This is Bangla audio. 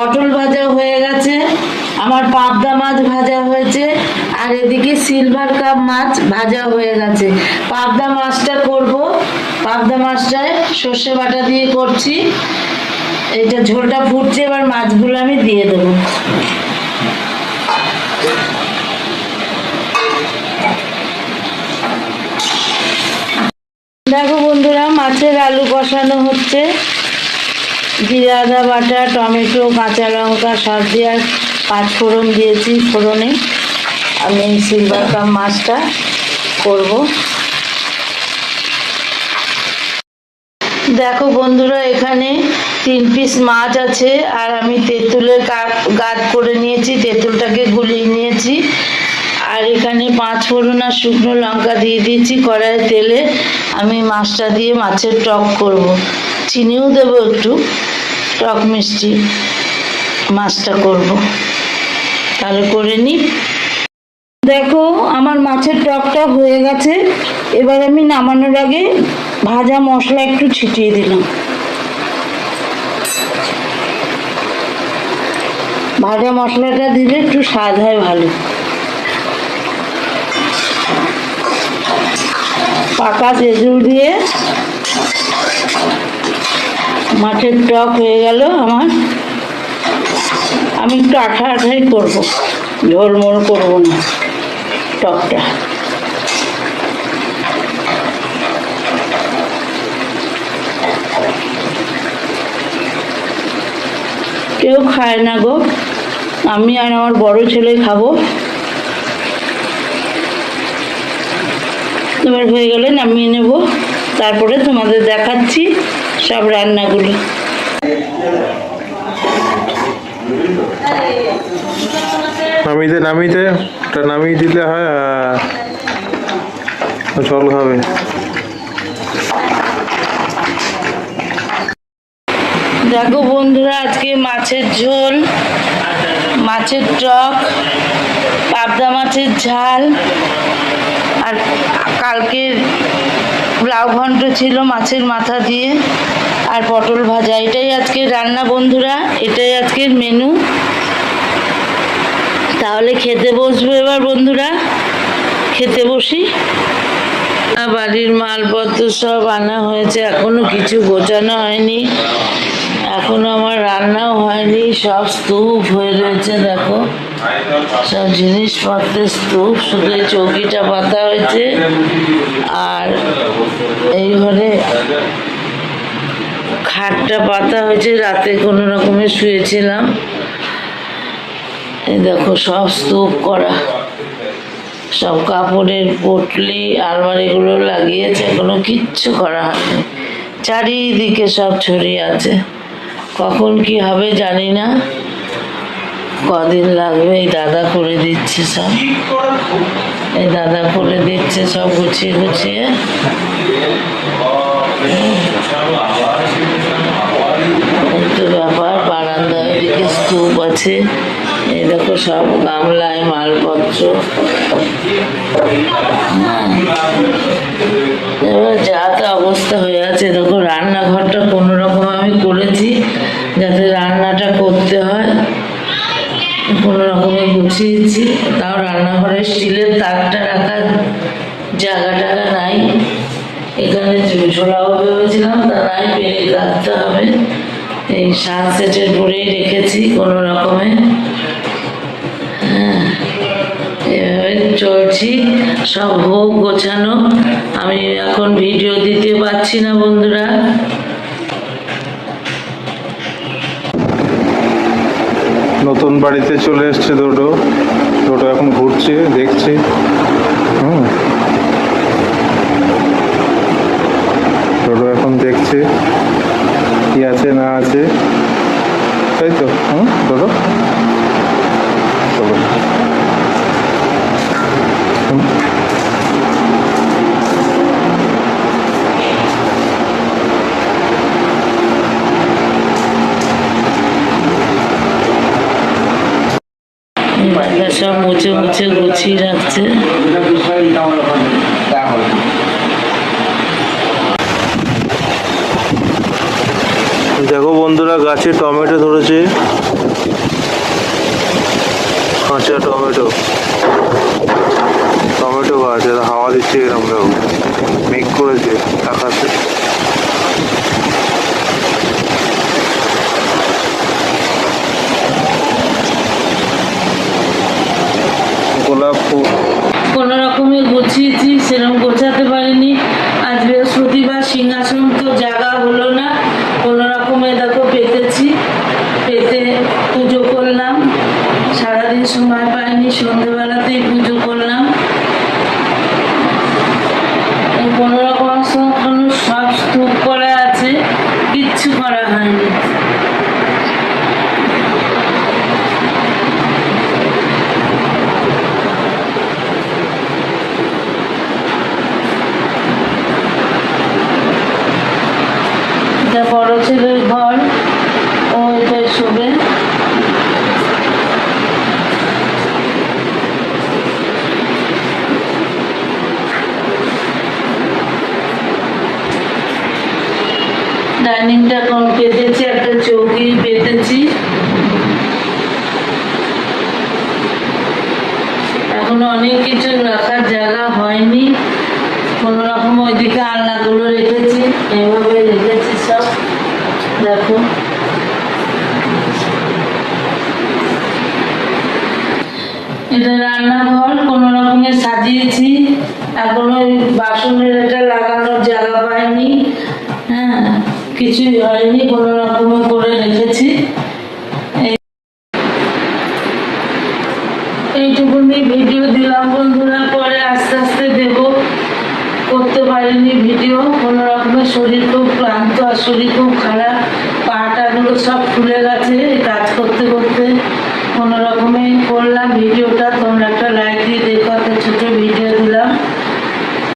পটল ভাজা হয়ে গেছে, আমার পাবদা মাছ ভাজা হয়েছে, আর এদিকে সিলভার কাপ মাছ ভাজা হয়ে গেছে। পাবদা মাছটা করব, পাবদা মাছটায় সর্ষে বাটা দিয়ে করছি। এটা ঝোলটা ফুটছে, এবার মাছগুলো আমি দিয়ে দেবো। দেখো বন্ধুরা, মাছের আলু কষানো হচ্ছে। জিরা আদা বাটা, টমেটো, কাঁচা লঙ্কা সব দিয়ে আর 5 ফোড়ন দিয়েছি। ফোড়নে আমি সিলভার কাপ মাছটা করব। দেখো বন্ধুরা, এখানে 3 পিস মাছ আছে, আর আমি তেঁতুলের গাদ করে নিয়েছি, তেঁতুলটাকে গুলিয়ে নিয়েছি। আর এখানে 5 ফোড়ন আর শুকনো লঙ্কা দিয়ে দিয়েছি কড়াইয়ে তেলে। আমি মাছটা দিয়ে মাছের টক করব, চিনিও দেবো একটু, টক মিষ্টি মাছটা করব। তাহলে করে নিই। দেখো আমার মাছের টকটা হয়ে গেছে। এবার আমি নামানোর আগে ভাজা মশলা একটু ছিটিয়ে দিলাম। ভাজা মশলাটা দিলে একটু স্বাদ হয় ভালো। পাকা তেঁতুল দিয়ে মাছের টক হয়ে গেল আমার। আমি একটু আঠা আঠাই করবো, ঝোলমোল করবো না টকটা। কেউ খায় না গো, আমি আর আমার বড় ছেলে খাবো। এবার হয়ে গেলে নামিয়ে নেব, তারপরে তোমাদের দেখাচ্ছি সব রান্নাগুলো। নামিয়ে দিলে হয়, জল খাবে। দেখো বন্ধুরা, আজকে মাছের ঝোল, মাছের টক, পাবদা মাছের ঝাল, আর কালকের লাউ ঘন্ট ছিল মাছের মাথা দিয়ে, আর পটল ভাজা। এটাই আজকের রান্না বন্ধুরা, এটাই আজকের মেনু। তাহলে খেতে বসবো এবার বন্ধুরা, খেতে বসি। বাড়ির মালপত্র সব আনা হয়েছে, এখনো কিছু গোছানো হয়নি, এখনো আমার রান্নাও হয়নি। সব স্তূপ হয়ে রয়েছে, দেখো সব জিনিসপত্রের স্তূপ। শুধু এই চৌকিটা পাতা হয়েছে, আর এই ঘরে খাটটা পাতা হয়েছে, রাতে কোনো রকমে শুয়েছিলাম। এই দেখো সব স্তূপ করা, সব কাপড়ের পটলি আলমারিগুলো লাগিয়েছে, কোনো কিচ্ছু করা হয়নি। চারিদিকে সব ছড়িয়ে আছে, কখন কি হবে জানি না, কদিন লাগবে। এই দাদা করে দিচ্ছে সব, এই দাদা করে দিচ্ছে সব গুছিয়ে গুছিয়ে। একটু ব্যাপার, বারান্দার দিকে স্তূপ আছে, এই দেখো সব গামলায় মালপত্র। এবার যা তা অবস্থা হয়ে আছে। দেখো রান্নাঘরটা কোনো রকম আমি করেছি, যাতে রান্নাটা করতে হয়, কোনো রকমে গুছিয়েছি। তাও রান্নাঘরে স্টিলের তাকটা রাখার জায়গাটা নাই, এখানে ঝোলাও ভেবেছিলাম, তা নাই, পেরে রাখতে হবে। এই সানসেটের পরেই রেখেছি কোনো রকমে। হ্যাঁ, এভাবে চলছি, সব হোক গোছানো। আমি এখন ভিডিও দিতে পারছি না বন্ধুরা। নতুন বাড়িতে চলে এসছে দুটো এখন ঘুরছে, দেখছি। দুটো এখন দেখছে কি আছে না আছে, তাই তো? দুটো চলো। সব মুছে মুছে গুছিয়ে রাখছে। দেখো বন্ধুরা, গাছে টমেটো ধরেছে, কাঁচা টমেটো টমেটো গাছ, আর হাওয়া দিচ্ছে এরকম দেখো, মেঘ করেছে আকাশে। গোলাপ ফুল কোনো রকমে গুছিয়েছি, সেরকম গোছাতে পারিনি। আজ বৃহস্পতিবার, সিংহাসন তো জায়গা হলো না, কোনো রকমে দেখো পেতেছি, পেতে পুজো করলাম। সারাদিন সময় পাইনি, সন্ধ্যেবেলাতেই পুজো করলাম। কোনো রকম সব স্তূপ করা আছে, কিচ্ছু করা হয়নি। এটা বড় ছেলের ঘর, ও এটাই শোবে। ডাইনিংটা এখন পেতেছি, একটা চৌকি পেতেছি। এখনো অনেক কিছু রাখার জায়গা হয়নি, কোনো রকম ওইদিকে আলনাগুলো রেখেছি, এইভাবে রেখেছি সব। দেখো এটা রান্নাঘর, কোনো রকমে সাজিয়েছি। এখনো ওই বাসনের এটা লাগানোর জায়গা পাইনি, হ্যাঁ, কিছুই হয়নি, কোনো রকমে করে রেখেছি। এইটুকুনি ভিডিও দিলাম বন্ধুরা, পরে আস্তে আস্তে দেব। করতে পারিনি ভিডিও, কোনো রকমের শরীর খুব ক্লান্ত, আর শরীর খুব খারাপ, পাটাগুলো সব ফুলে গেছে কাজ করতে করতে। কোনো রকমে করলাম ভিডিওটা। তোমরা একটা লাইক দিয়ে দেখো, একটা ছোট ভিডিও।